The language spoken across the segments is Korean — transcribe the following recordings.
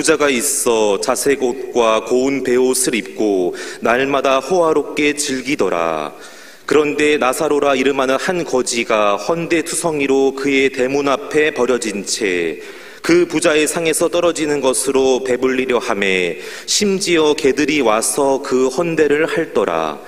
부자가 있어 자색 옷과 고운 베옷을 입고 날마다 호화롭게 즐기더라. 그런데 나사로라 이름하는 한 거지가 헌데투성이로 그의 대문 앞에 버려진 채 그 부자의 상에서 떨어지는 것으로 배불리려 하매 심지어 개들이 와서 그 헌데를 핥더라.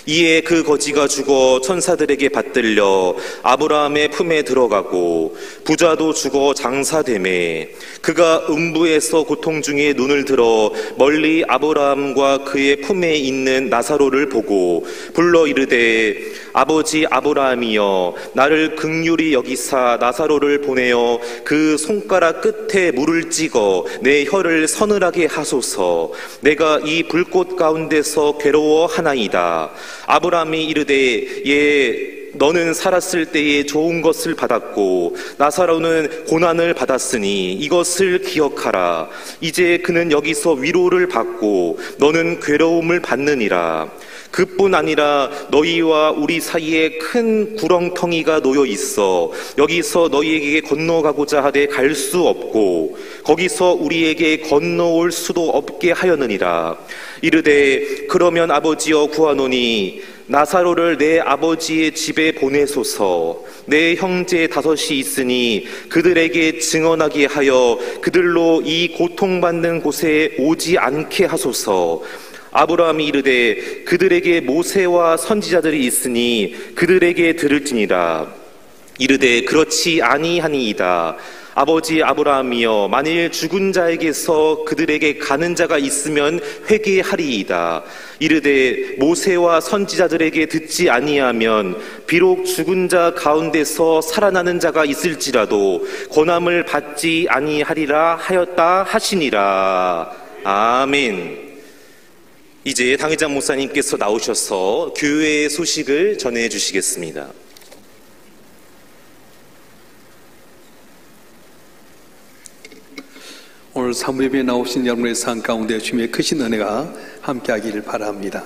이에 그 거지가 죽어 천사들에게 받들려 아브라함의 품에 들어가고 부자도 죽어 장사되매 그가 음부에서 고통 중에 눈을 들어 멀리 아브라함과 그의 품에 있는 나사로를 보고 불러 이르되 아버지 아브라함이여 나를 긍휼히 여기사 나사로를 보내어 그 손가락 끝에 물을 찍어 내 혀를 서늘하게 하소서. 내가 이 불꽃 가운데서 괴로워하나이다. 아브라함이 이르되 예 너는 살았을 때에 좋은 것을 받았고 나사로는 고난을 받았으니 이것을 기억하라. 이제 그는 여기서 위로를 받고 너는 괴로움을 받느니라. 그뿐 아니라 너희와 우리 사이에 큰 구렁텅이가 놓여 있어 여기서 너희에게 건너가고자 하되 갈 수 없고 거기서 우리에게 건너올 수도 없게 하였느니라. 이르되 그러면 아버지여 구하노니 나사로를 내 아버지의 집에 보내소서. 내 형제 5이 있으니 그들에게 증언하게 하여 그들로 이 고통받는 곳에 오지 않게 하소서. 아브라함이 이르되 그들에게 모세와 선지자들이 있으니 그들에게 들을지니라. 이르되 그렇지 아니하니이다. 아버지 아브라함이여 만일 죽은 자에게서 그들에게 가는 자가 있으면 회개하리이다. 이르되 모세와 선지자들에게 듣지 아니하면 비록 죽은 자 가운데서 살아나는 자가 있을지라도 권함을 받지 아니하리라 하였다 하시니라. 아멘. 이제 당회장 목사님께서 나오셔서 교회의 소식을 전해 주시겠습니다. 오늘 사무예배에 나오신 여러분의 삶 가운데 주님의 크신 은혜가 함께하기를 바랍니다.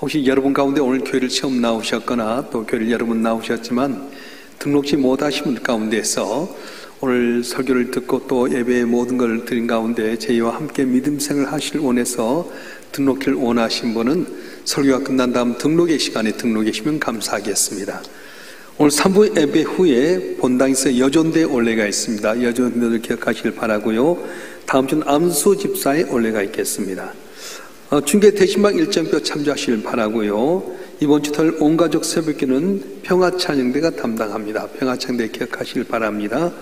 혹시 여러분 가운데 오늘 교회를 처음 나오셨거나 또 교회를 여러 번 나오셨지만 등록지 못하신 분 가운데서 오늘 설교를 듣고 또 예배의 모든 걸 드린 가운데 저희와 함께 믿음 생을 하시길 원해서 등록을 원하신 분은 설교가 끝난 다음 등록의 시간에 등록하시면 감사하겠습니다. 오늘 3부 예배 후에 본당에서 여전대 올레가 있습니다. 여전대를 기억하시길 바라고요. 다음 주는 암수 집사의 올레가 있겠습니다. 중계 대신방 일정표 참조하시길 바라고요. 이번 주 토요일 온가족 새벽기는 평화찬양대가 담당합니다. 평화찬양대 기억하시길 바랍니다.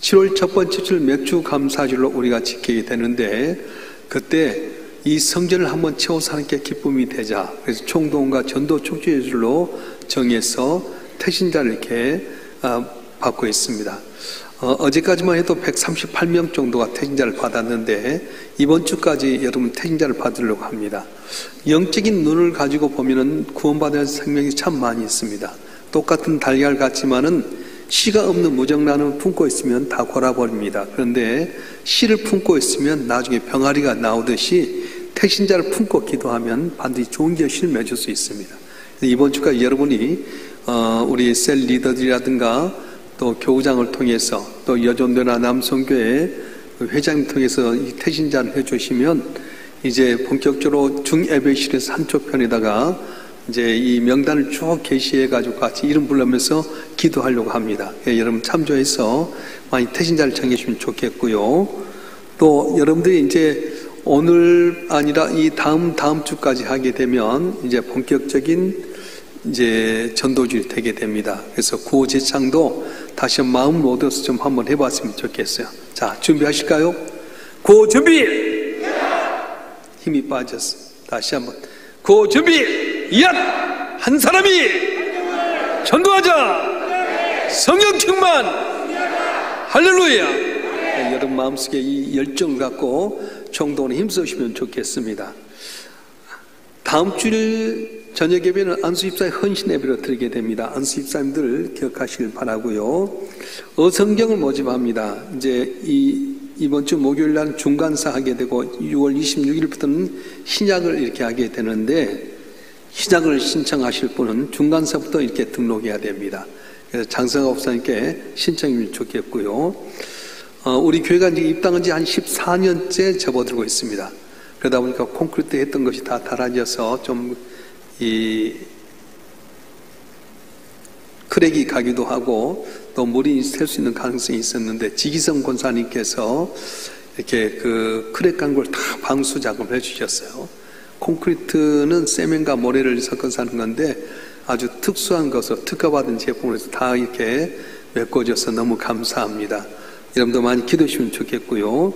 7월 첫 번째 주 맥주 감사주일로 우리가 지키게 되는데 그때 이 성전을 한번 채워서 하나님께 기쁨이 되자. 그래서 총동과 전도 축제의 줄로 정해서 태신자를 이렇게 받고 있습니다. 어제까지만 해도 138명 정도가 태신자를 받았는데 이번 주까지 여러분 태신자를 받으려고 합니다. 영적인 눈을 가지고 보면은 구원받을 생명이 참 많이 있습니다. 똑같은 달걀 같지만은 씨가 없는 무정란을 품고 있으면 다 골아버립니다. 그런데 씨를 품고 있으면 나중에 병아리가 나오듯이 태신자를 품고 기도하면 반드시 좋은 결실을 맺을 수 있습니다. 이번 주까지 여러분이 우리 셀 리더들이라든가 또 교우장을 통해서 또 여전도나 남성교회 회장을 통해서 이 태신자를 해주시면 이제 본격적으로 중예배실에서 한쪽 편에다가 이제 이 명단을 쭉 게시해가지고 같이 이름 부르면서 기도하려고 합니다. 여러분 참조해서 많이 태신자를 정해주시면 좋겠고요. 또 여러분들이 이제 오늘 아니라 이 다음 주까지 하게 되면 이제 본격적인 이제 전도주일이 되게 됩니다. 그래서 구호제창도 다시 마음 모아서 좀 한번 해봤으면 좋겠어요. 자, 준비하실까요? 구호 준비! 힘이 빠졌어. 다시 한번. 구호 준비! 한 사람이 전도하자! 성령 충만! 할렐루야! 네, 여러분 마음속에 이 열정을 갖고 총동원에 힘쓰시면 좋겠습니다. 다음 주일 저녁 예배는 안수집사의 헌신 예배로 드리게 됩니다. 안수집사님들 기억하시길 바라고요. 어성경을 모집합니다. 이제 이번 주 목요일 날 중간사 하게 되고 6월 26일부터는 신약을 이렇게 하게 되는데 신약을 신청하실 분은 중간사부터 이렇게 등록해야 됩니다. 그래서 장성학 목사님께 신청이면 좋겠고요. 우리 교회가 이제 입당한 지 한 14년째 접어들고 있습니다. 그러다 보니까 콘크리트 했던 것이 다 닳아져서 좀 크랙이 가기도 하고 또 물이 셀 수 있는 가능성이 있었는데 지기성 권사님께서 이렇게 그 크랙 간 걸 다 방수 작업을 해주셨어요. 콘크리트는 세면과 모래를 섞어서 하는 건데 아주 특수한 것으로 특허받은 제품으로 해서 다 이렇게 메꿔줘서 너무 감사합니다. 여러분도 많이 기도해 주시면 좋겠고요.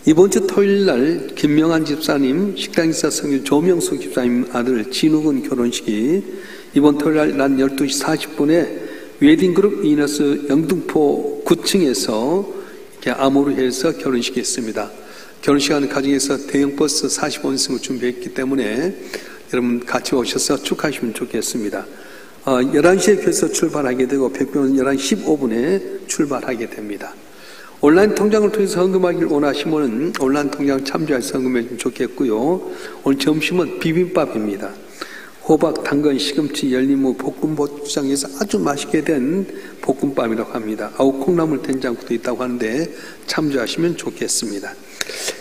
이번 주 토요일 날 김명한 집사님, 식당기사 성유 조명숙 집사님 아들 진욱은 결혼식이 이번 토요일 날 12시 40분에 웨딩그룹 이너스 영등포 9층에서 이렇게 암호로해서 결혼식이 있습니다. 결혼식하는 가정에서 대형버스 45인승을 준비했기 때문에 여러분 같이 오셔서 축하하시면 좋겠습니다. 11시에 교회에서 출발하게 되고 백병은 11시 15분에 출발하게 됩니다. 온라인 통장을 통해서 헌금하기를 원하시면 온라인 통장 참조해서 헌금해주면 좋겠고요. 오늘 점심은 비빔밥입니다. 호박, 당근, 시금치, 열리무, 볶음고추장에서 아주 맛있게 된 볶음밥이라고 합니다. 아우 콩나물 된장국도 있다고 하는데 참조하시면 좋겠습니다.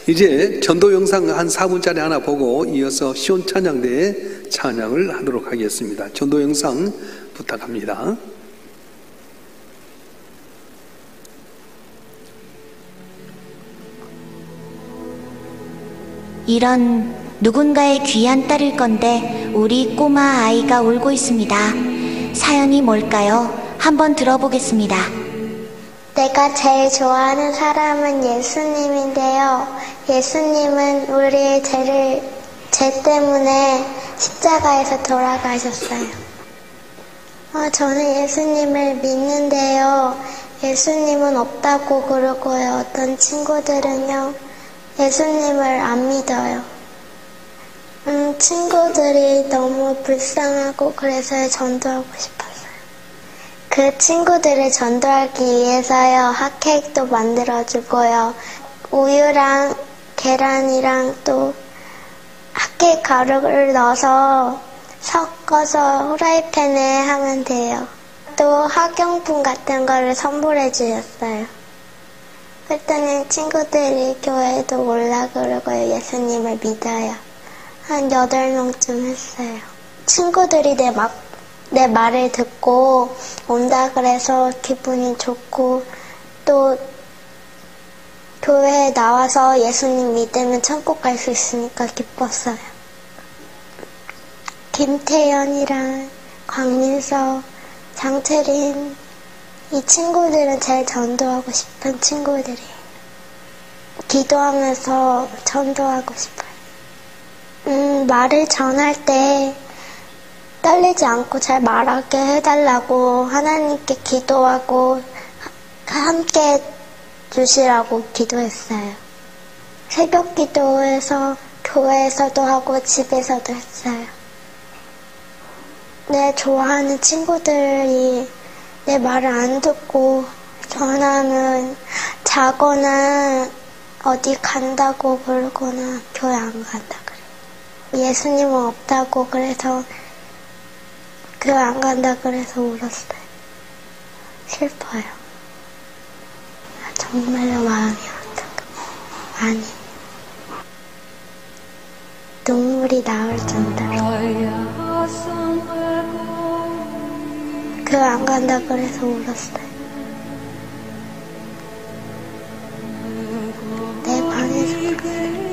이제 전도 영상 한 4분짜리 하나 보고 이어서 시온 찬양대에 찬양을 하도록 하겠습니다. 전도 영상 부탁합니다. 이런 누군가의 귀한 딸일 건데 우리 꼬마 아이가 울고 있습니다. 사연이 뭘까요? 한번 들어보겠습니다. 내가 제일 좋아하는 사람은 예수님인데요. 예수님은 우리의 죄 때문에 십자가에서 돌아가셨어요. 저는 예수님을 믿는데요. 예수님은 없다고 그러고요. 어떤 친구들은요. 예수님을 안 믿어요. 친구들이 너무 불쌍하고 그래서 전도하고 싶었어요. 그 친구들을 전도하기 위해서요. 핫케이크도 만들어주고요. 우유랑 계란이랑 또 핫케이크 가루를 넣어서 섞어서 후라이팬에 하면 돼요. 또 학용품 같은 거를 선물해 주셨어요. 그랬더니 친구들이 교회에도 올라 그러고요. 예수님을 믿어요. 한 8명쯤 했어요. 친구들이 내 말을 듣고 온다 그래서 기분이 좋고 또 교회에 나와서 예수님 믿으면 천국 갈 수 있으니까 기뻤어요. 김태연이랑 광민서, 장채린 이 친구들은 제일 전도하고 싶은 친구들이에요. 기도하면서 전도하고 싶어요. 말을 전할 때 떨리지 않고 잘 말하게 해달라고 하나님께 기도하고 함께 주시라고 기도했어요. 새벽 기도에서 교회에서도 하고 집에서도 했어요. 내 좋아하는 친구들이 내 말을 안 듣고 전화하면 자거나 어디 간다고 그러거나 교회 안 간다 그래요. 예수님은 없다고 그래서 교회 안 간다 그래서 울었어요. 슬퍼요. 정말로 마음이 아프고 많이 눈물이 나올 정도로 교회 안 간다 그래서 울었어요. 내 방에서 울었어요.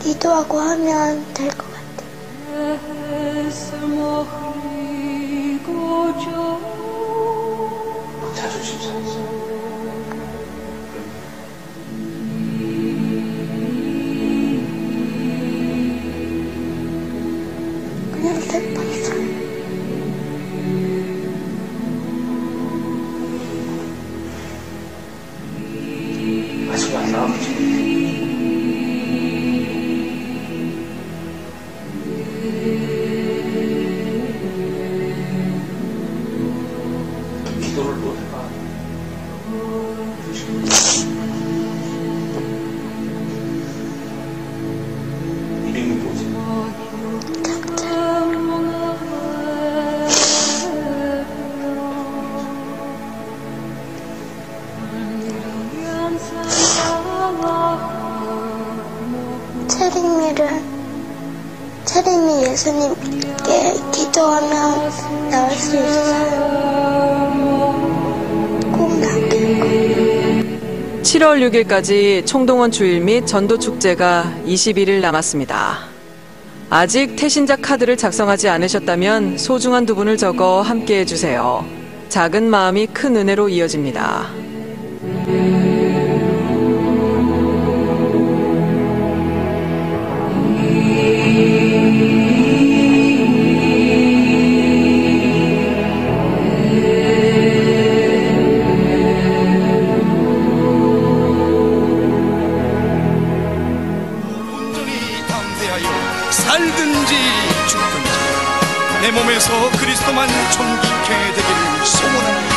기도하고 하면 될 것 같아요. 자존심 상했어. 그냥 슬펐어요. 아직 안 나왔지. 예수님께 기도하면 나올 수 있어요. 꼭 낫길 거예요. 7월 6일까지 총동원 주일 및 전도축제가 21일 남았습니다. 아직 태신자 카드를 작성하지 않으셨다면 소중한 두 분을 적어 함께 해주세요. 작은 마음이 큰 은혜로 이어집니다. 살든지 죽든지 내 몸에서 그리스도만 존귀케 되기를 소원합니다.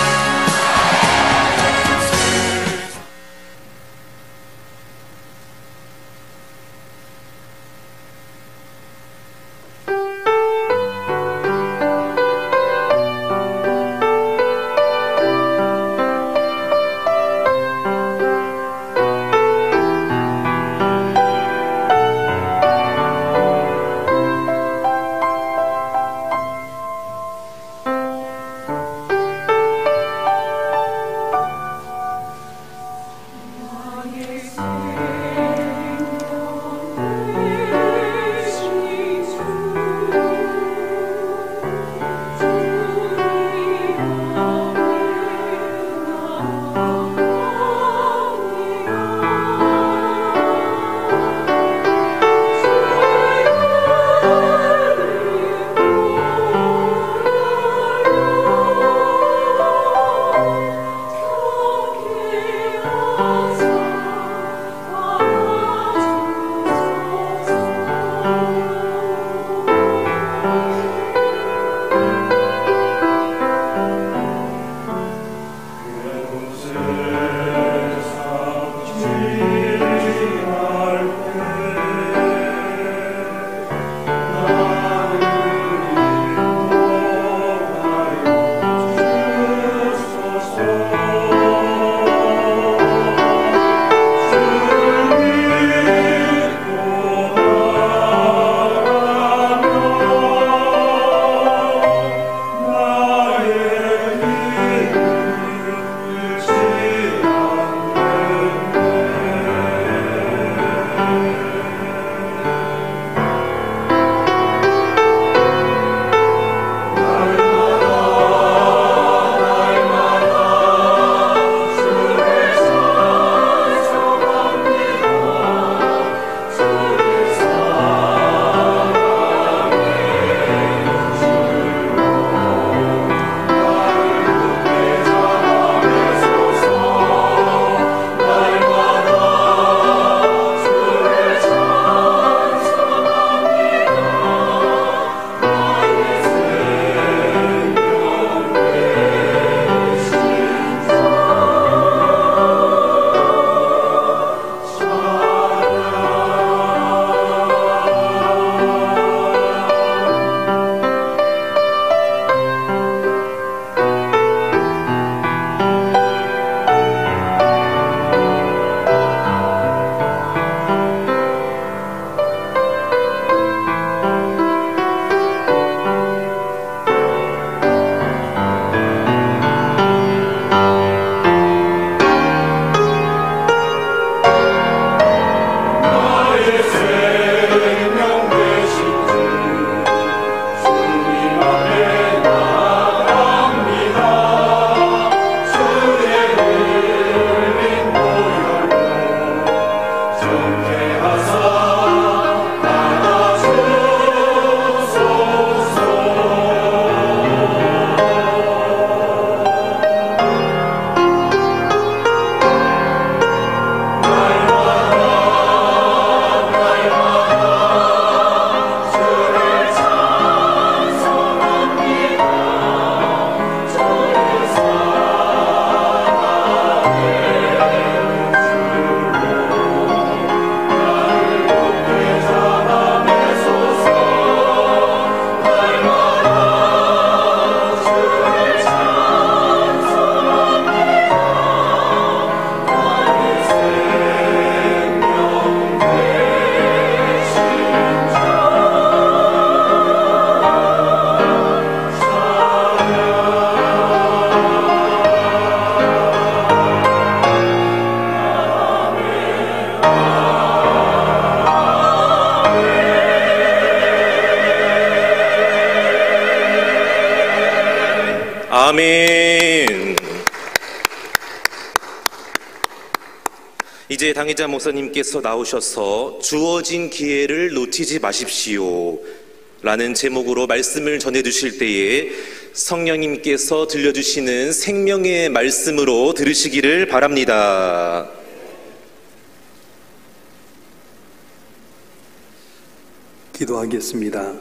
아멘. 이제 당회자 목사님께서 나오셔서 주어진 기회를 놓치지 마십시오 라는 제목으로 말씀을 전해주실 때에 성령님께서 들려주시는 생명의 말씀으로 들으시기를 바랍니다. 기도하겠습니다.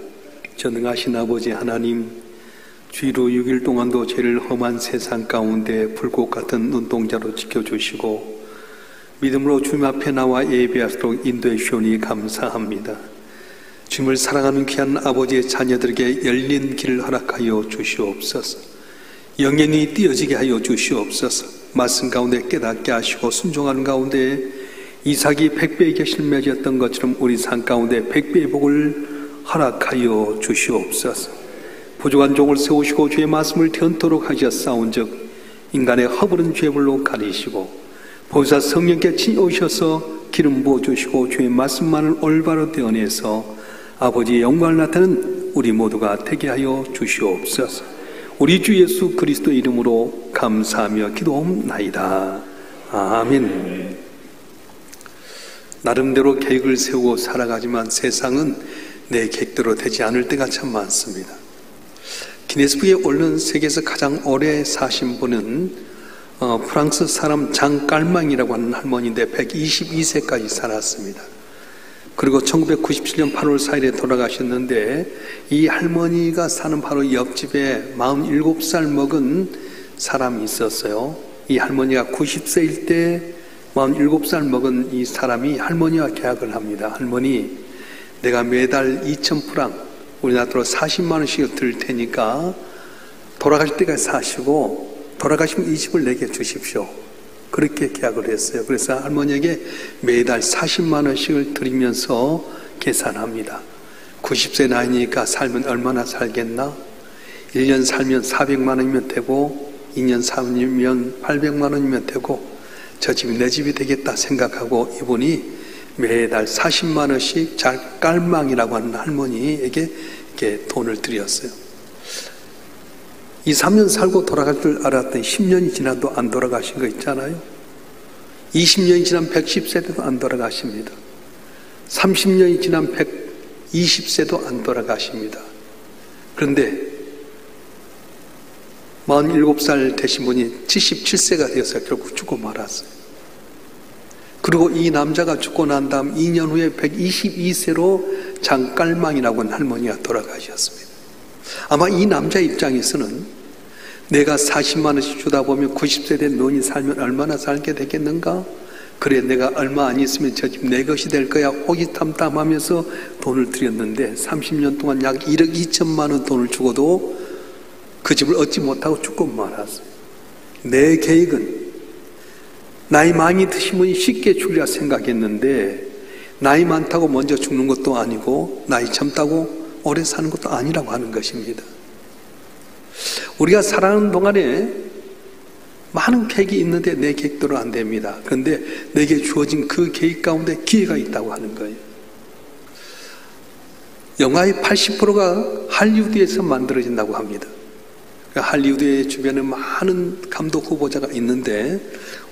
전능하신 아버지 하나님, 주일로 6일 동안도 죄를 험한 세상 가운데 불꽃 같은 눈동자로 지켜주시고 믿음으로 주님 앞에 나와 예배하도록 인도해 주시오니 감사합니다. 주님을 사랑하는 귀한 아버지의 자녀들에게 열린 길을 허락하여 주시옵소서. 영연히 띄어지게 하여 주시옵소서. 말씀 가운데 깨닫게 하시고 순종하는 가운데 이삭이 100배의 결실을 맺었던 것처럼 우리 삶 가운데 100배의 복을 허락하여 주시옵소서. 부족한 종을 세우시고 주의 말씀을 견토록 하셨사온즉 인간의 허물은 죄불로 가리시고 보혜사 성령께 친히 오셔서 기름 부어주시고 주의 말씀만을 올바로 떼어내서 아버지의 영광을 나타내는 우리 모두가 되게 하여 주시옵소서. 우리 주 예수 그리스도 이름으로 감사하며 기도옵나이다. 아멘. 나름대로 계획을 세우고 살아가지만 세상은 내 계획대로 되지 않을 때가 참 많습니다. 기네스북에 오른 세계에서 가장 오래 사신 분은 프랑스 사람 장 깔망이라고 하는 할머니인데 122세까지 살았습니다. 그리고 1997년 8월 4일에 돌아가셨는데 이 할머니가 사는 바로 옆집에 47살 먹은 사람이 있었어요. 이 할머니가 90세일 때 47살 먹은 이 사람이 할머니와 계약을 합니다. 할머니, 내가 매달 2,000프랑 우리나라 돈으로 40만 원씩 드릴 테니까 돌아가실 때까지 사시고 돌아가시면 이 집을 내게 주십시오. 그렇게 계약을 했어요. 그래서 할머니에게 매달 40만 원씩을 드리면서 계산합니다. 90세 나이니까 살면 얼마나 살겠나? 1년 살면 400만 원이면 되고 2년 살면 800만 원이면 되고 저 집이 내 집이 되겠다 생각하고 이분이 매달 40만 원씩 깔망이라고 하는 할머니에게 이렇게 돈을 드렸어요. 2, 3년 살고 돌아갈 줄 알았더니 10년이 지나도 안 돌아가신 거 있잖아요. 20년이 지난 110세 때도 안 돌아가십니다. 30년이 지난 120세도 안 돌아가십니다. 그런데 47살 되신 분이 77세가 되어서 결국 죽고 말았어요. 그리고 이 남자가 죽고 난 다음 2년 후에 122세로 장깔망이라고 하는 할머니가 돌아가셨습니다. 아마 이 남자 입장에서는 내가 40만 원씩 주다 보면 90세 된 노인이 살면 얼마나 살게 되겠는가? 그래, 내가 얼마 안 있으면 저 집 내 것이 될 거야 호기탐탐하면서 돈을 드렸는데 30년 동안 약 1억 2천만 원 돈을 주고도 그 집을 얻지 못하고 죽고 말았어요. 내 계획은 나이 많이 드신 분이 쉽게 죽으려 생각했는데 나이 많다고 먼저 죽는 것도 아니고 나이 젊다고 오래 사는 것도 아니라고 하는 것입니다. 우리가 살아가는 동안에 많은 계획이 있는데 내 계획대로 안 됩니다. 그런데 내게 주어진 그 계획 가운데 기회가 있다고 하는 거예요. 영화의 80%가 할리우드에서 만들어진다고 합니다. 할리우드의 주변에 많은 감독 후보자가 있는데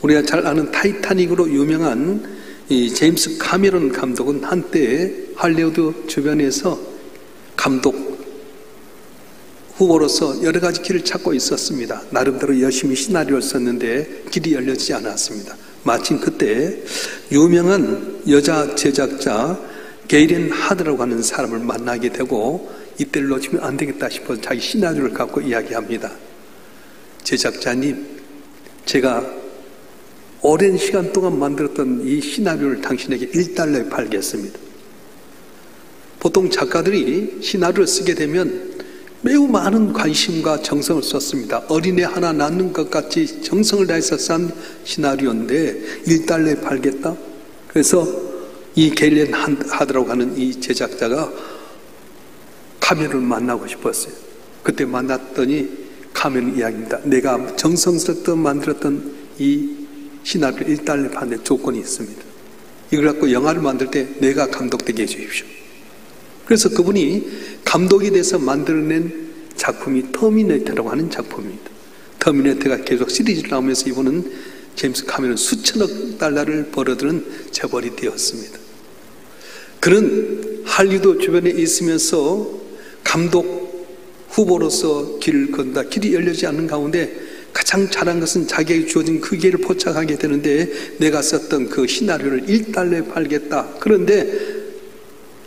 우리가 잘 아는 타이타닉으로 유명한 이 제임스 카메론 감독은 한때 할리우드 주변에서 감독 후보로서 여러 가지 길을 찾고 있었습니다. 나름대로 열심히 시나리오를 썼는데 길이 열려지지 않았습니다. 마침 그때 유명한 여자 제작자 게일린 하드라고 하는 사람을 만나게 되고 이때를 놓치면 안 되겠다 싶어서 자기 시나리오를 갖고 이야기합니다. 제작자님, 제가 오랜 시간 동안 만들었던 이 시나리오를 당신에게 $1에 팔겠습니다. 보통 작가들이 시나리오를 쓰게 되면 매우 많은 관심과 정성을 썼습니다. 어린애 하나 낳는 것 같이 정성을 다해서 쓴 시나리오인데 $1에 팔겠다? 그래서 이 게일린 하드라고 하는 이 제작자가 카메론을 만나고 싶었어요. 그때 만났더니 카메론 이야기입니다. 내가 정성스럽게 만들었던 이 시나리오 $1에 파는 조건이 있습니다. 이걸 갖고 영화를 만들 때 내가 감독되게 해주십시오. 그래서 그분이 감독이 돼서 만들어낸 작품이 터미네이터라고 하는 작품입니다. 터미네이터가 계속 시리즈를 나오면서 이번은 제임스 카메론 수천억 달러를 벌어들은 재벌이 되었습니다. 그는 할리우드 주변에 있으면서 감독 후보로서 길을 건다. 길이 열리지 않는 가운데 가장 잘한 것은 자기에게 주어진 그 기회를 포착하게 되는데, 내가 썼던 그 시나리오를 1달러에 팔겠다. 그런데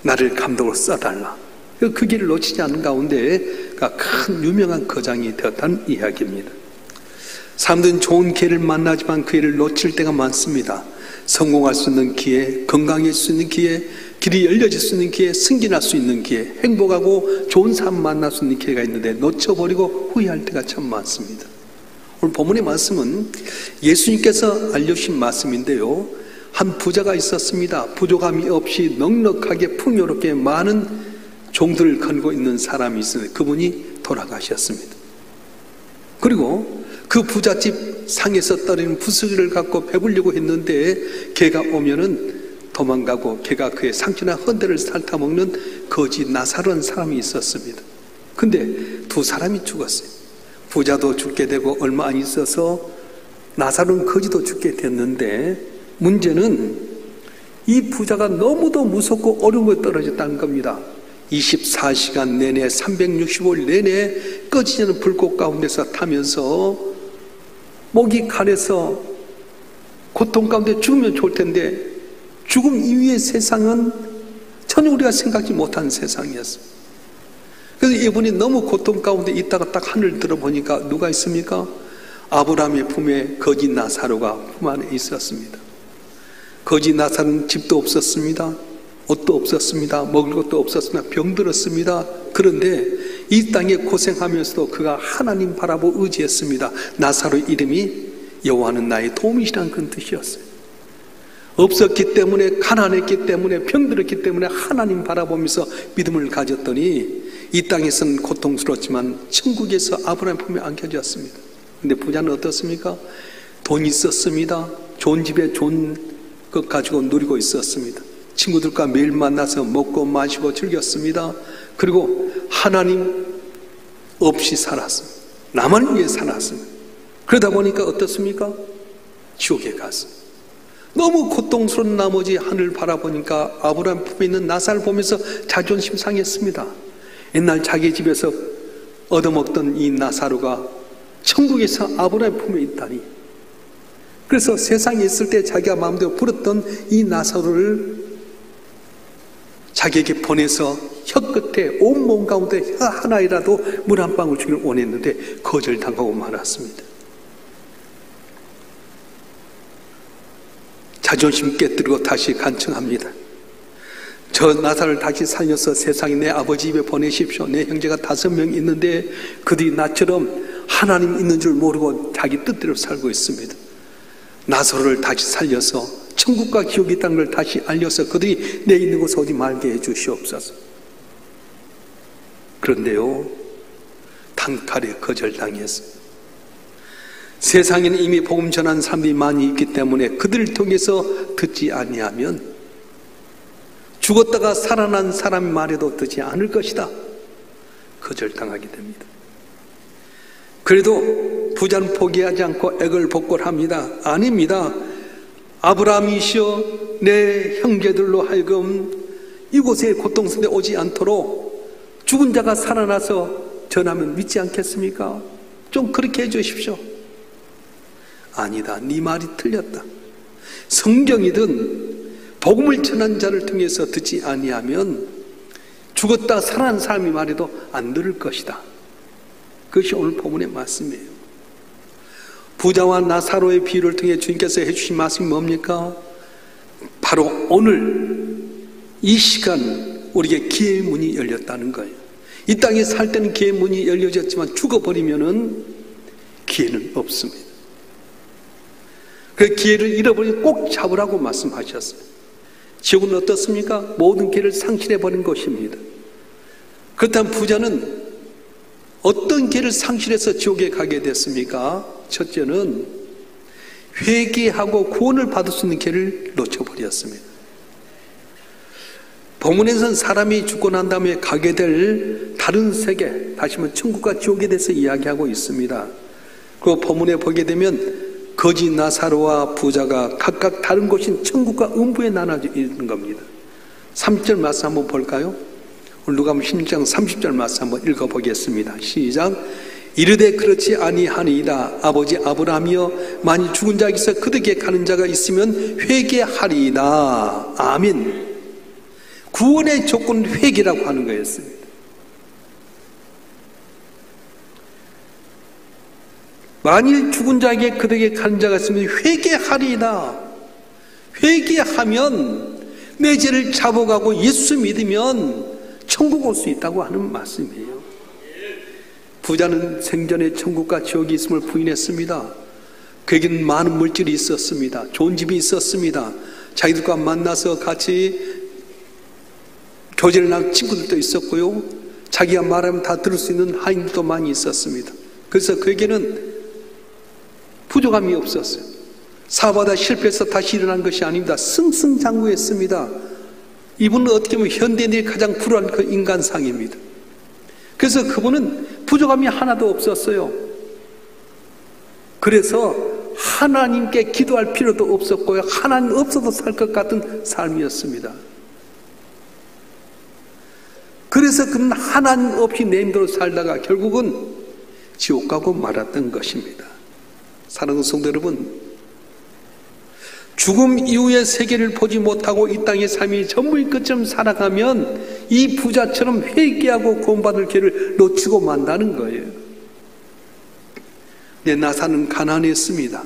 나를 감독으로 써달라. 그 기회를 놓치지 않는 가운데 큰 유명한 거장이 되었다는 이야기입니다. 사람들은 좋은 기회를 만나지만 그 기회를 놓칠 때가 많습니다. 성공할 수 있는 기회, 건강해질 수 있는 기회, 길이 열려질 수 있는 기회, 승진할 수 있는 기회, 행복하고 좋은 삶 만날 수 있는 기회가 있는데 놓쳐버리고 후회할 때가 참 많습니다. 오늘 본문의 말씀은 예수님께서 알려주신 말씀인데요, 한 부자가 있었습니다. 부족함이 없이 넉넉하게 풍요롭게 많은 종들을 거느리고 있는 사람이 있었는데 그분이 돌아가셨습니다. 그리고 그 부잣집 상에서 떨어진 부스러기를 갖고 배부르려고 했는데 개가 오면은 도망가고 개가 그의 상처나 헌대를 핥아먹는 거지 나사로운 사람이 있었습니다. 근데 두 사람이 죽었어요. 부자도 죽게 되고 얼마 안 있어서 나사로운 거지도 죽게 됐는데, 문제는 이 부자가 너무도 무섭고 어려운 것에 떨어졌다는 겁니다. 24시간 내내 365일 내내 꺼지지 않는 불꽃 가운데서 타면서 목이 칼에서 고통 가운데 죽으면 좋을 텐데, 죽음 이후의 세상은 전혀 우리가 생각지 못한 세상이었습니다. 그래서 이분이 너무 고통 가운데 있다가 딱 하늘을 들어보니까 누가 있습니까? 아브라함의 품에 거지 나사로가 품 안에 있었습니다. 거지 나사로는 집도 없었습니다. 옷도 없었습니다. 먹을 것도 없었습니다. 병들었습니다. 그런데 이 땅에 고생하면서도 그가 하나님 바라보고 의지했습니다. 나사로의 이름이 여호와는 나의 도움이시라는 그런 뜻이었어요. 없었기 때문에, 가난했기 때문에, 병들었기 때문에 하나님 바라보면서 믿음을 가졌더니 이 땅에서는 고통스럽지만 천국에서 아브라함 품에 안겨졌습니다. 근데 부자는 어떻습니까? 돈이 있었습니다. 좋은 집에 좋은 것 가지고 누리고 있었습니다. 친구들과 매일 만나서 먹고 마시고 즐겼습니다. 그리고 하나님 없이 살았습니다. 나만 위해 살았습니다. 그러다 보니까 어떻습니까? 지옥에 갔습니다. 너무 고통스러운 나머지 하늘을 바라보니까 아브라함 품에 있는 나사를 보면서 자존심 상했습니다. 옛날 자기 집에서 얻어먹던 이 나사로가 천국에서 아브라함 품에 있다니. 그래서 세상에 있을 때 자기가 마음대로 부렸던 이 나사로를 자기에게 보내서 혀끝에 온몸 가운데 혀 하나이라도 물 한 방울 주기를 원했는데 거절당하고 말았습니다. 자존심 깨뜨리고 다시 간청합니다. 저 나사를 다시 살려서 세상에 내 아버지 집에 보내십시오. 내 형제가 5명 있는데 그들이 나처럼 하나님 있는 줄 모르고 자기 뜻대로 살고 있습니다. 나사로를 다시 살려서 천국과 지옥이 있다는 걸 다시 알려서 그들이 내 있는 곳에 오지 말게 해 주시옵소서. 그런데요, 단칼에 거절당했습니다. 세상에는 이미 복음 전하는 사람들이 많이 있기 때문에 그들을 통해서 듣지 아니하면 죽었다가 살아난 사람의 말에도 듣지 않을 것이다. 거절당하게 됩니다. 그래도 부자는 포기하지 않고 애걸복걸합니다. 아닙니다. 아브라함이시여, 내 형제들로 하여금 이곳에 고통스레 오지 않도록 죽은 자가 살아나서 전하면 믿지 않겠습니까? 좀 그렇게 해주십시오. 아니다, 네 말이 틀렸다. 성경이든 복음을 전한 자를 통해서 듣지 아니하면 죽었다 살아난 사람이 말해도 안 들을 것이다. 그것이 오늘 본문의 말씀이에요. 부자와 나사로의 비유를 통해 주님께서 해주신 말씀이 뭡니까? 바로 오늘 이 시간 우리에게 기회의 문이 열렸다는 거예요. 이 땅에 살 때는 기회의 문이 열려졌지만 죽어버리면은 기회는 없습니다. 그 기회를 잃어버리면 꼭 잡으라고 말씀하셨어요. 지옥은 어떻습니까? 모든 기회를 상실해버린 것입니다. 그렇다면 부자는 어떤 기회를 상실해서 지옥에 가게 됐습니까? 첫째는 회개하고 구원을 받을 수 있는 기회를 놓쳐버렸습니다. 본문에서는 사람이 죽고 난 다음에 가게 될 다른 세계, 다시 말하면 천국과 지옥에 대해서 이야기하고 있습니다. 그 본문에 보게 되면 거지 나사로와 부자가 각각 다른 곳인 천국과 음부에 나눠져 있는 겁니다. 3절 말씀 한번 볼까요? 오늘 누가복음 16장 30절 말씀 한번 읽어보겠습니다. 시작. 이르되 그렇지 아니하니이다. 아버지 아브라함이여, 만일 죽은 자에게서 그들에게 가는 자가 있으면 회개하리이다. 아멘. 구원의 조건은 회개라고 하는 거였습니다. 만일 죽은 자에게 그들에게 가는 자가 있으면 회개하리이다. 회개하면 내 죄를 잡아가고 예수 믿으면 천국 올 수 있다고 하는 말씀이에요. 부자는 생전에 천국과 지옥이 있음을 부인했습니다. 그에게는 많은 물질이 있었습니다. 좋은 집이 있었습니다. 자기들과 만나서 같이 교제를 나눈 친구들도 있었고요. 자기가 말하면 다 들을 수 있는 하인들도 많이 있었습니다. 그래서 그에게는 부족함이 없었어요. 사업하다 실패해서 다시 일어난 것이 아닙니다. 승승장구했습니다. 이분은 어떻게 보면 현대인들이 가장 불우한 그 인간상입니다. 그래서 그분은 부족함이 하나도 없었어요. 그래서 하나님께 기도할 필요도 없었고요. 하나님 없어도 살 것 같은 삶이었습니다. 그래서 그는 하나님 없이 내 힘대로 살다가 결국은 지옥 가고 말았던 것입니다. 사랑하는 성도 여러분, 죽음 이후의 세계를 보지 못하고 이 땅의 삶이 전부인 것처럼 살아가면 이 부자처럼 회개하고 구원받을 기회를 놓치고 만다는 거예요. 내 나사는 가난했습니다.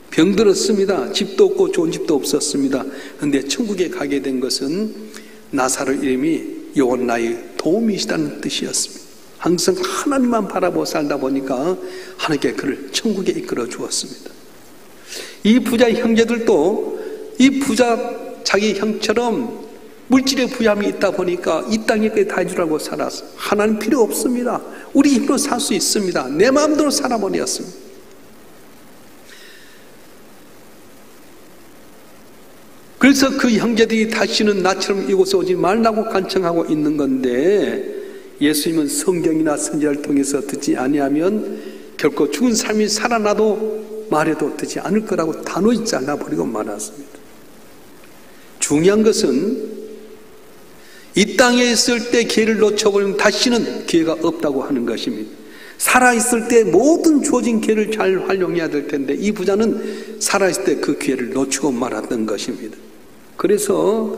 병들었습니다. 집도 없고 좋은 집도 없었습니다. 그런데 천국에 가게 된 것은 나사로 이름이 여호와 나의 도움이시다는 뜻이었습니다. 항상 하나님만 바라보고 살다 보니까 하나님께 그를 천국에 이끌어 주었습니다. 이 부자의 형제들도 이 부자 자기 형처럼 물질의 부여함이 있다 보니까 이 땅에 다 해주라고 살았어요. 하나님 필요 없습니다. 우리 힘으로 살 수 있습니다. 내 마음대로 살아버렸습니다. 그래서 그 형제들이 다시는 나처럼 이곳에 오지 말라고 간청하고 있는 건데, 예수님은 성경이나 선지자를 통해서 듣지 아니하면 결코 죽은 삶이 살아나도 말해도 듣지 않을 거라고 단호히 잘라버리고 말았습니다. 중요한 것은 이 땅에 있을 때 기회를 놓쳐버리면 다시는 기회가 없다고 하는 것입니다. 살아있을 때 모든 주어진 기회를 잘 활용해야 될 텐데 이 부자는 살아있을 때 그 기회를 놓치고 말았던 것입니다. 그래서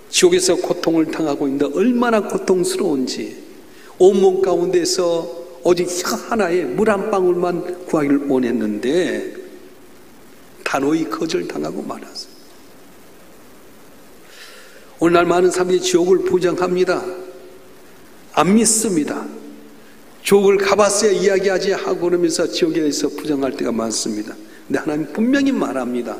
지옥에서 고통을 당하고 있는데 얼마나 고통스러운지 온몸 가운데서 오직 하나의 물 한 방울만 구하기를 원했는데 단호히 거절당하고 말았어요. 오늘날 많은 사람들이 지옥을 부정합니다. 안 믿습니다. 지옥을 가봤어야 이야기하지 하고 그러면서 지옥에 대해서 부정할 때가 많습니다. 근데 하나님 분명히 말합니다.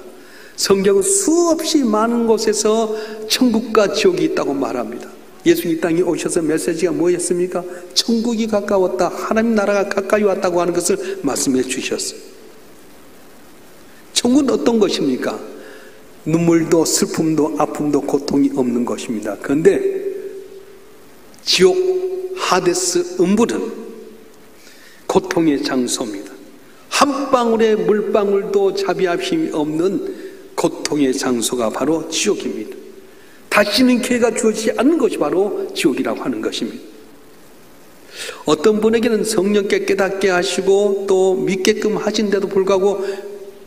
성경은 수없이 많은 곳에서 천국과 지옥이 있다고 말합니다. 예수님 이 땅에 오셔서 메시지가 뭐였습니까? 천국이 가까웠다, 하나님 나라가 가까이 왔다고 하는 것을 말씀해 주셨어요. 천국은 어떤 것입니까? 눈물도 슬픔도 아픔도 고통이 없는 것입니다. 그런데 지옥, 하데스, 음부는 고통의 장소입니다. 한 방울의 물방울도 자비할 힘이 없는 고통의 장소가 바로 지옥입니다. 다시는 기회가 주어지지 않는 것이 바로 지옥이라고 하는 것입니다. 어떤 분에게는 성령께 깨닫게 하시고 또 믿게끔 하신데도 불구하고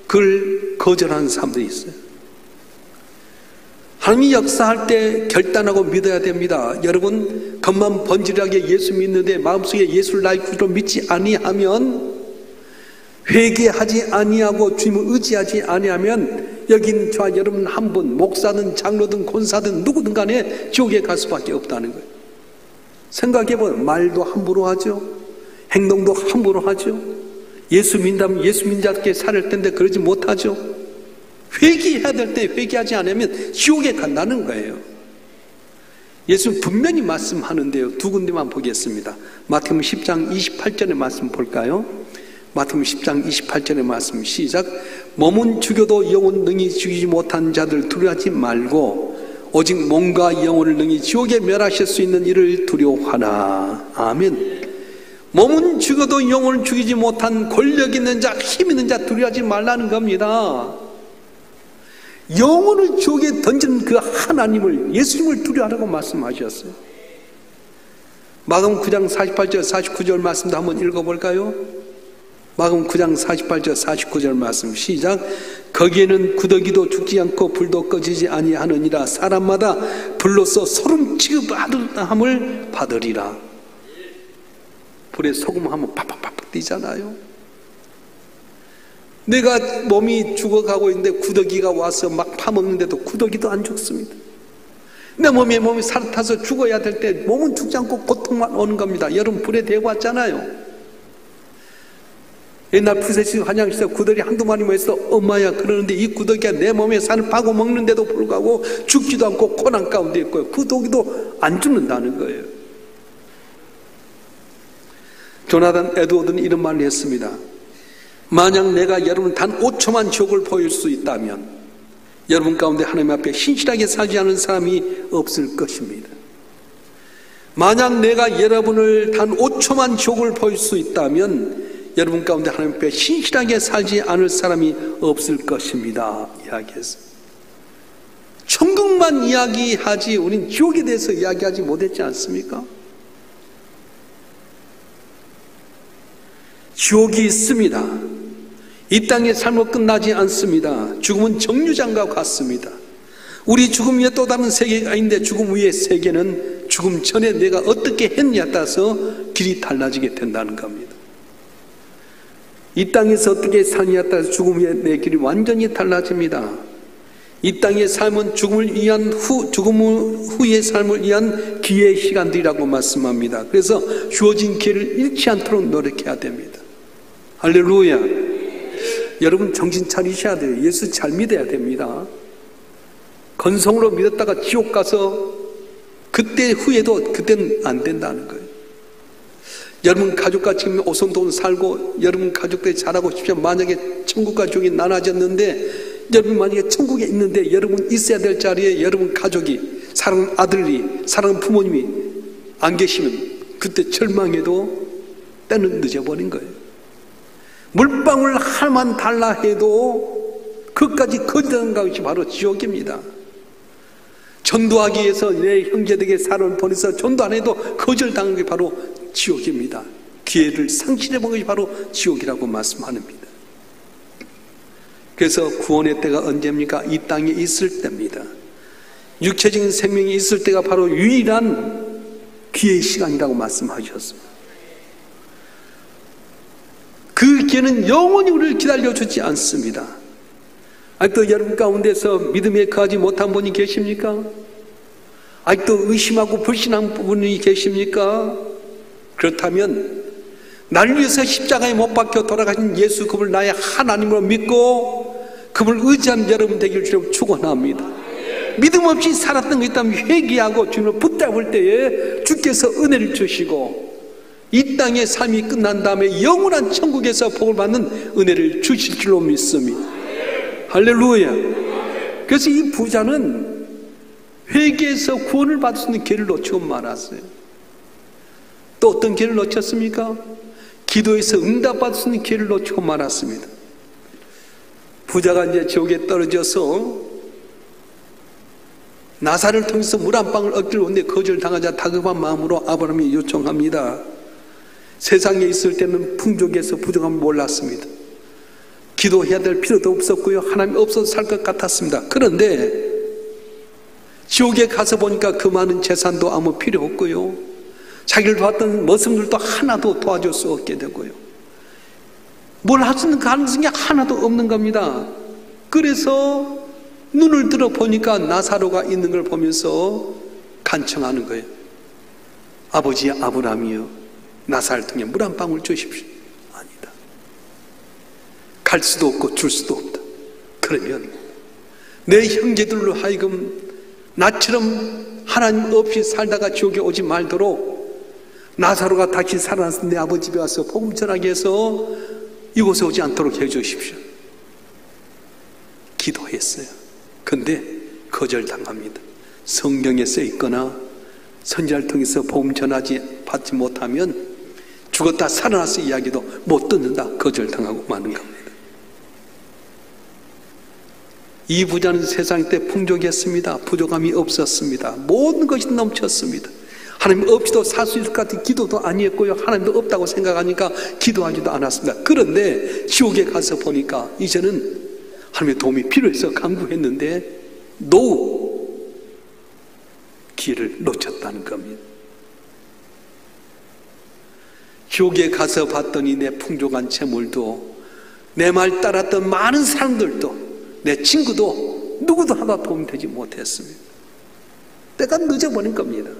그걸 거절하는 사람들이 있어요. 하나님이 역사할 때 결단하고 믿어야 됩니다. 여러분, 겉만 번지르하게 예수 믿는데 마음속에 예수를 나의 구주로 믿지 아니하면, 회개하지 아니하고 주님을 의지하지 아니하면 여긴 저와 여러분 한 분, 목사든 장로든 권사든 누구든 간에 지옥에 갈 수밖에 없다는 거예요. 생각해보면 말도 함부로 하죠. 행동도 함부로 하죠. 예수 믿다면 예수 믿자답게 살을 텐데 그러지 못하죠. 회개해야 될 때 회개하지 않으면 지옥에 간다는 거예요. 예수는 분명히 말씀하는데요. 두 군데만 보겠습니다. 마태복음 10장 28절의 말씀 볼까요? 마태복음 10장 28절의 말씀 시작. 몸은 죽여도 영혼 능히 죽이지 못한 자들 두려워하지 말고 오직 몸과 영혼을 능히 지옥에 멸하실 수 있는 이를 두려워하라. 아멘. 몸은 죽어도 영혼을 죽이지 못한 권력 있는 자, 힘 있는 자 두려워하지 말라는 겁니다. 영혼을 지옥에 던지는 그 하나님을, 예수님을 두려워하라고 말씀하셨어요. 마가복음 9장 48절 49절 말씀도 한번 읽어볼까요? 마가복음 9장 48절 49절 말씀 시작. 거기에는 구더기도 죽지 않고 불도 꺼지지 아니하느니라. 사람마다 불로서 소름 취급함을 받으리라. 불에 소금하면 팍팍팍 뛰잖아요. 내가 몸이 죽어가고 있는데 구더기가 와서 막 파먹는데도 구더기도 안 죽습니다. 내 몸이 살타서 죽어야 될 때 몸은 죽지 않고 고통만 오는 겁니다. 여러분 불에 대고 왔잖아요. 옛날 푸세식 환양시에서 구더기 한두 마리만 있어 엄마야 그러는데 이 구더기가 내 몸에 살을 파고 먹는데도 불구하고 죽지도 않고 고난 가운데 있고요. 구더기도 안 죽는다는 거예요. 조나단 에드워드는 이런 말을 했습니다. 만약 내가 여러분 단 5초만 지옥을 보일 수 있다면 여러분 가운데 하나님 앞에 신실하게 살지 않은 사람이 없을 것입니다. 만약 내가 여러분을 단 5초만 지옥을 보일 수 있다면 여러분 가운데 하나님 앞에 신실하게 살지 않을 사람이 없을 것입니다. 이야기했습니다. 천국만 이야기하지 우린 지옥에 대해서 이야기하지 못했지 않습니까? 지옥이 있습니다. 이 땅의 삶은 끝나지 않습니다. 죽음은 정류장과 같습니다. 우리 죽음 위에 또 다른 세계가 있는데 죽음 위의 세계는 죽음 전에 내가 어떻게 했냐에 따라서 길이 달라지게 된다는 겁니다. 이 땅에서 어떻게 사느냐에 따라서 죽음 위에 내 길이 완전히 달라집니다. 이 땅의 삶은 죽음 후의 삶을 위한 기회의 시간들이라고 말씀합니다. 그래서 주어진 기회를 잃지 않도록 노력해야 됩니다. 할렐루야. 여러분 정신 차리셔야 돼요. 예수 잘 믿어야 됩니다. 건성으로 믿었다가 지옥 가서 그때 후에도 그때는 안 된다는 거예요. 여러분 가족과 지금 오손도손 살고 여러분 가족들이 잘하고 싶으면 만약에 천국과 지옥이 나눠졌는데 여러분 만약에 천국에 있는데 여러분 있어야 될 자리에 여러분 가족이 사랑하는 아들이 사랑하는 부모님이 안 계시면 그때 절망해도 때는 늦어버린 거예요. 물방울 하나만 달라 해도 그것까지 거절하는 것이 바로 지옥입니다. 전도하기 위해서 내 형제들에게 사람을 보내서 전도 안 해도 거절당한 게 바로 지옥입니다. 기회를 상실해본 것이 바로 지옥이라고 말씀합니다. 그래서 구원의 때가 언제입니까? 이 땅에 있을 때입니다. 육체적인 생명이 있을 때가 바로 유일한 기회의 시간이라고 말씀하셨습니다. 그 기회는 영원히 우리를 기다려주지 않습니다. 아직도 여러분 가운데서 믿음에 거하지 못한 분이 계십니까? 아직도 의심하고 불신한 분이 계십니까? 그렇다면 나를 위해서 십자가에 못 박혀 돌아가신 예수 그분을 나의 하나님으로 믿고 그분을 의지하는 여러분 되기를 주님 축원합니다. 믿음 없이 살았던 것 있다면 회개하고 주님을 붙잡을 때에 주께서 은혜를 주시고 이 땅의 삶이 끝난 다음에 영원한 천국에서 복을 받는 은혜를 주실 줄로 믿습니다. 할렐루야. 그래서 이 부자는 회개에서 구원을 받을 수 있는 기회를 놓치고 말았어요. 또 어떤 기회를 놓쳤습니까? 기도에서 응답받을 수 있는 기회를 놓치고 말았습니다. 부자가 이제 지옥에 떨어져서 나사를 통해서 물 한 방울 얻기를 원해 거절당하자 다급한 마음으로 아브라함이 요청합니다. 세상에 있을 때는 풍족에서 부족함을 몰랐습니다. 기도해야 될 필요도 없었고요. 하나님이 없어서 살 것 같았습니다. 그런데 지옥에 가서 보니까 그 많은 재산도 아무 필요 없고요. 자기를 도왔던 머슴들도 하나도 도와줄 수 없게 되고요. 뭘 할 수 있는 가능성이 하나도 없는 겁니다. 그래서 눈을 들어 보니까 나사로가 있는 걸 보면서 간청하는 거예요. 아버지 아브라함이요, 나사를 통해 물 한 방울 주십시오. 아니다. 갈 수도 없고 줄 수도 없다. 그러면 내 형제들로 하여금 나처럼 하나님 없이 살다가 지옥에 오지 말도록 나사로가 다시 살아나서 내 아버지 집에 와서 복음 전하게 해서 이곳에 오지 않도록 해주십시오. 기도했어요. 근데 거절당합니다. 성경에 써 있거나 선지자를 통해서 복음 전하지 받지 못하면 죽었다 살아났어 이야기도 못 듣는다 거절당하고 마는 겁니다. 이 부자는 세상 때 풍족했습니다. 부족함이 없었습니다. 모든 것이 넘쳤습니다. 하나님 없이도 살 수 있을 것 같은 기도도 아니었고요. 하나님도 없다고 생각하니까 기도하지도 않았습니다. 그런데 지옥에 가서 보니까 이제는 하나님의 도움이 필요해서 간구했는데 노 길을 놓쳤다는 겁니다. 지옥에 가서 봤더니 내 풍족한 재물도 내 말 따랐던 많은 사람들도 내 친구도 누구도 하나 도움되지 못했습니다. 때가 늦어버린 겁니다.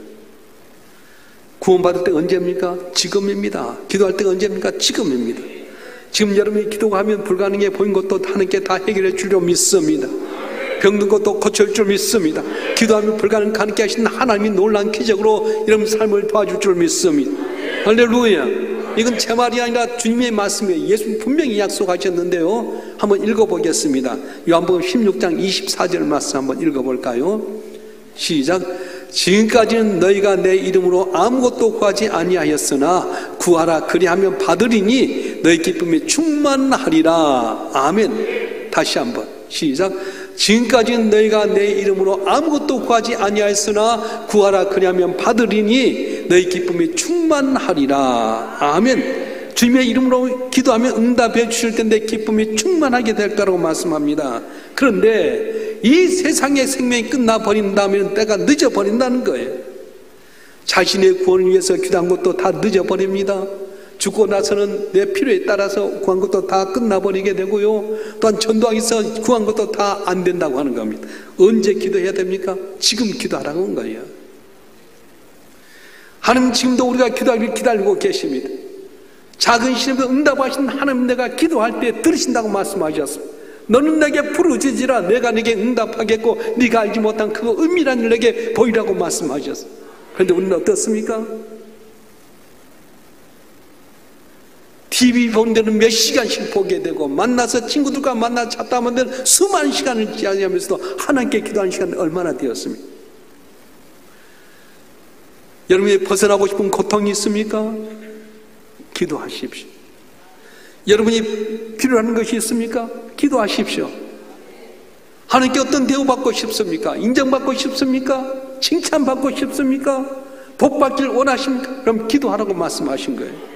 구원받을 때 언제입니까? 지금입니다. 기도할 때가 언제입니까? 지금입니다. 지금 여러분이 기도하면 불가능해 보인 것도 하나님께 다 해결해 주려 믿습니다. 병든 것도 고칠 줄 믿습니다. 기도하면 불가능하게 하신 하나님이 놀라운 기적으로 여러분 삶을 도와줄 줄 믿습니다. 할렐루야. 이건 제 말이 아니라 주님의 말씀이에요. 예수님 분명히 약속하셨는데요. 한번 읽어보겠습니다. 요한복음 16장 24절 말씀 한번 읽어볼까요? 시작. 지금까지는 너희가 내 이름으로 아무것도 구하지 아니하였으나 구하라 그리하면 받으리니 너희 기쁨이 충만하리라. 아멘. 다시 한번 시작. 지금까지는 너희가 내 이름으로 아무것도 구하지 아니하였으나 구하라 그리하면 받으리니 너희 기쁨이 충만하리라. 아멘. 주님의 이름으로 기도하면 응답해 주실 텐데 기쁨이 충만하게 될 거라고 말씀합니다. 그런데 이 세상의 생명이 끝나버린다면 때가 늦어버린다는 거예요. 자신의 구원을 위해서 기도한 것도 다 늦어버립니다. 죽고 나서는 내 필요에 따라서 구한 것도 다 끝나버리게 되고요. 또한 전도하기 위해서 구한 것도 다 안 된다고 하는 겁니다. 언제 기도해야 됩니까? 지금 기도하라고 한 거예요. 하나님 지금도 우리가 기도하기를 기다리고 계십니다. 작은 시험에 응답하신 하나님 내가 기도할 때 들으신다고 말씀하셨습니다. 너는 내게 부르짖으라 내가 네게 응답하겠고 네가 알지 못한 그 은밀한 일 내게 보이라고 말씀하셨습니다. 그런데 우리는 어떻습니까? TV 보는 데는 몇 시간씩 보게 되고 만나서 친구들과 만나서 잡담하는 데는 수많은 시간을 지나면서도 하나님께 기도하는 시간이 얼마나 되었습니까? 여러분이 벗어나고 싶은 고통이 있습니까? 기도하십시오. 여러분이 필요한 것이 있습니까? 기도하십시오. 하나님께 어떤 대우받고 싶습니까? 인정받고 싶습니까? 칭찬받고 싶습니까? 복받길 원하십니까? 그럼 기도하라고 말씀하신 거예요.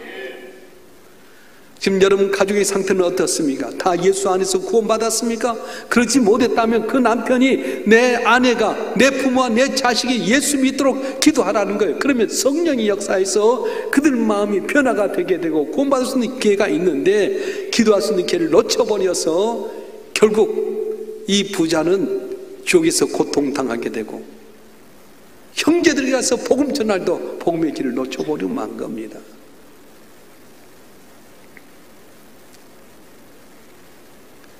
지금 여러분 가족의 상태는 어떻습니까? 다 예수 안에서 구원받았습니까? 그렇지 못했다면 그 남편이 내 아내가 내 부모와 내 자식이 예수 믿도록 기도하라는 거예요. 그러면 성령이 역사해서 그들 마음이 변화가 되게 되고 구원받을 수 있는 기회가 있는데 기도할 수 있는 기회를 놓쳐버려서 결국 이 부자는 지옥에서 고통당하게 되고 형제들이 가서 복음 전할도 복음의 길을 놓쳐버리고 만 겁니다.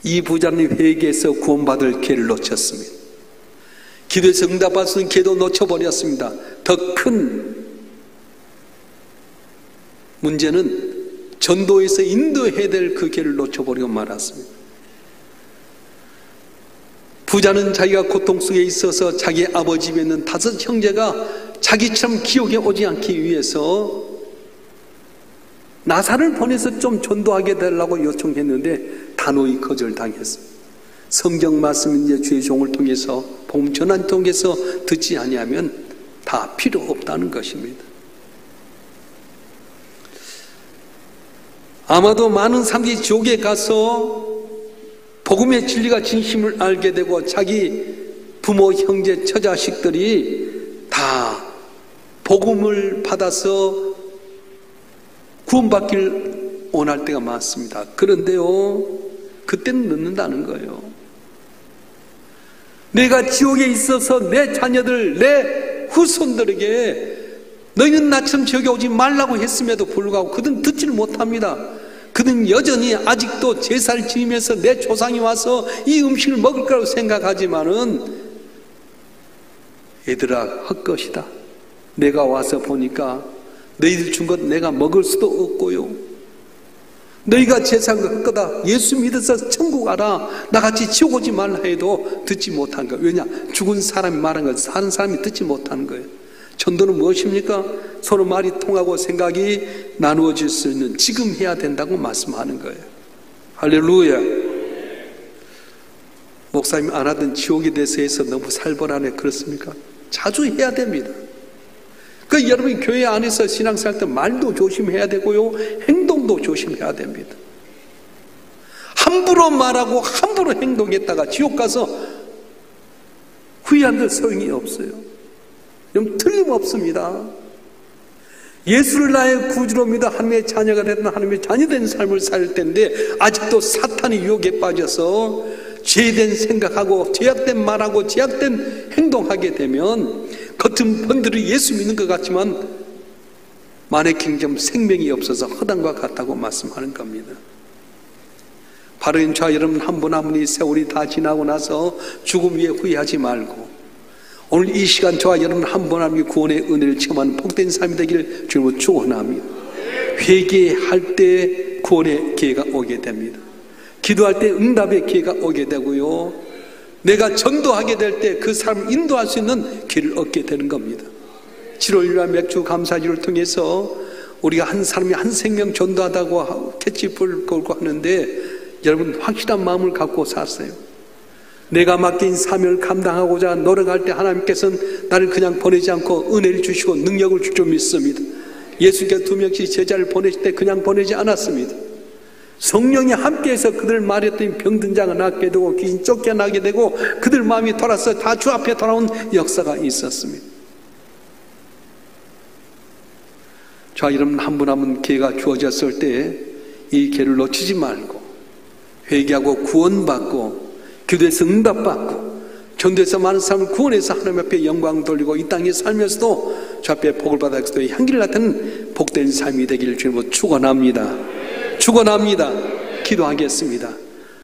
이 부자는 회개해서 구원받을 기회를 놓쳤습니다. 기도에서 응답받을 수 있는 기회도 놓쳐버렸습니다. 더 큰 문제는 전도에서 인도해야 될 그 기회를 놓쳐버리고 말았습니다. 부자는 자기가 고통 속에 있어서 자기 아버지 집에 있는 5 형제가 자기처럼 기억에 오지 않기 위해서 나사를 보내서 좀 전도하게 되려고 요청했는데 단호히 거절당했습니다. 성경 말씀 이제 주의 종을 통해서 복음 전환 통해서 듣지 아니하면 다 필요 없다는 것입니다. 아마도 많은 사람들이 지옥에 가서 복음의 진리가 진심을 알게 되고 자기 부모, 형제, 처자식들이 다 복음을 받아서 구원받기를 원할 때가 많습니다. 그런데요, 그때는 늦는다는 거예요. 내가 지옥에 있어서 내 자녀들, 내 후손들에게 너희는 나처럼 지옥에 오지 말라고 했음에도 불구하고 그들은 듣지를 못합니다. 그들은 여전히 아직도 제사를 지내면서 내 조상이 와서 이 음식을 먹을 거라고 생각하지만은 얘들아 헛것이다. 내가 와서 보니까 너희들 준 것 내가 먹을 수도 없고요. 너희가 제사한 것 거다. 예수 믿어서 천국 가라. 나같이 지옥 오지 말라 해도 듣지 못한 거예요. 왜냐? 죽은 사람이 말한 것 사는 사람이 듣지 못하는 거예요. 전도는 무엇입니까? 서로 말이 통하고 생각이 나누어질 수 있는 지금 해야 된다고 말씀하는 거예요. 할렐루야. 목사님 안 하던 지옥에 대해서 너무 살벌하네, 그렇습니까? 자주 해야 됩니다. 그 여러분 교회 안에서 신앙생활 때 말도 조심해야 되고요, 행동도 조심해야 됩니다. 함부로 말하고 함부로 행동했다가 지옥 가서 후회한들 소용이 없어요. 좀 틀림없습니다. 예수를 나의 구주로 믿어 하나님의 자녀가 되든 하나님의 자녀된 삶을 살 텐데 아직도 사탄의 유혹에 빠져서 죄된 생각하고 죄악된 말하고 죄악된 행동하게 되면 겉은 번들이 예수 믿는 것 같지만 마네킹점 생명이 없어서 허당과 같다고 말씀하는 겁니다. 바로 저와 여러분 한 분 한 분이 세월이 다 지나고 나서 죽음 위에 후회하지 말고 오늘 이 시간 저와 여러분 한 분 한 분이 구원의 은혜를 체험하는 복된 삶이 되기를 주님으로 축원합니다. 회개할 때 구원의 기회가 오게 됩니다. 기도할 때 응답의 기회가 오게 되고요, 내가 전도하게 될 때 그 사람을 인도할 수 있는 기회를 얻게 되는 겁니다. 7월1일 맥주 감사주를 통해서 우리가 한 사람이 한 생명 전도하다고 캐치볼 걸고 하는데 여러분 확실한 마음을 갖고 샀어요. 내가 맡긴 사명을 감당하고자 노력할 때 하나님께서는 나를 그냥 보내지 않고 은혜를 주시고 능력을 줄 줄 믿습니다. 예수께서 2명씩 제자를 보내실 때 그냥 보내지 않았습니다. 성령이 함께해서 그들 말했더니 병든 자가 낫게 되고 귀신 쫓겨나게 되고 그들 마음이 돌아서 다 주 앞에 돌아온 역사가 있었습니다. 자, 여러분 한 분 한 분 기회가 주어졌을 때 이 기회를 놓치지 말고 회개하고 구원받고 기도에서 응답받고 전도에서 많은 사람을 구원해서 하나님 앞에 영광 돌리고 이 땅에 살면서도 주 앞에 복을 받아 그리스도의 향기를 나타내는 복된 삶이 되기를 주님으로 축원합니다. 축원합니다. 기도하겠습니다.